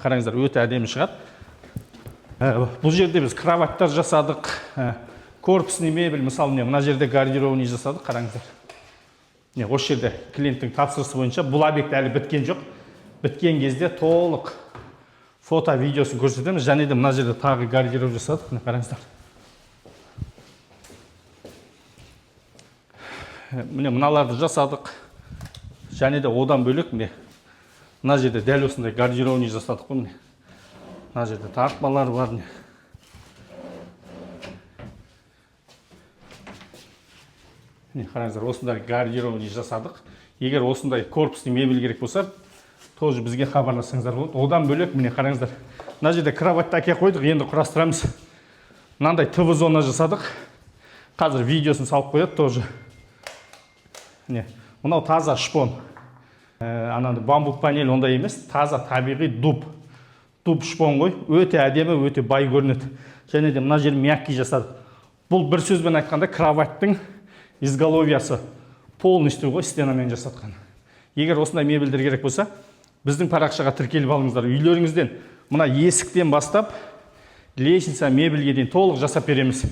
Қараңыздар, өте әдемі шығады. Бұл жерде біз кроваттар жасадық, корпусный мебель, мысалы мына жерде гардеробный жасадық, қараңыздар. Осы жерде клиенттің тапсырысы бойынша бұл объект әлі біткен жоқ. Біткен кезде толық фото, видеосын көрсетеміз. Және де мына жерде тағы гардероб жасадық, қараңыздар. Мыналарды жасадық. Және де одан бөлек мына жерде дәл осындай гардеробный жасадық қой. Мына жерде тартпалар бар. Қараңыздар, осындай гардеробный жасадық. Егер осындай корпусный мебель керек болса, тоже бізге хабарласаңыздар болады. Одан бөлек, қараңыздар, мына жерде кроватьты әке қойдық, енді құрастырамыз. Мынандай ТВ зона жасадық. Қазір видеосын салып қояды тоже. Мынау таза шпон. Бамбук панель ондай емес, таза табиғи дуб. Дуб шпон ғой, өте әдемі, өте бай көрінеді. Және де мына жер мягкий жасадық. Бұл бір сөзбен айтқанда кроваттың изголовьясы полностью ғой, стенамен жасатқан. Егер осындай мебельдер керек болса, біздің парақшаға тіркеліп алыңыздар. Үйлеріңізден мына есіктен бастап лестница, мебельге дейін толық жасап береміз.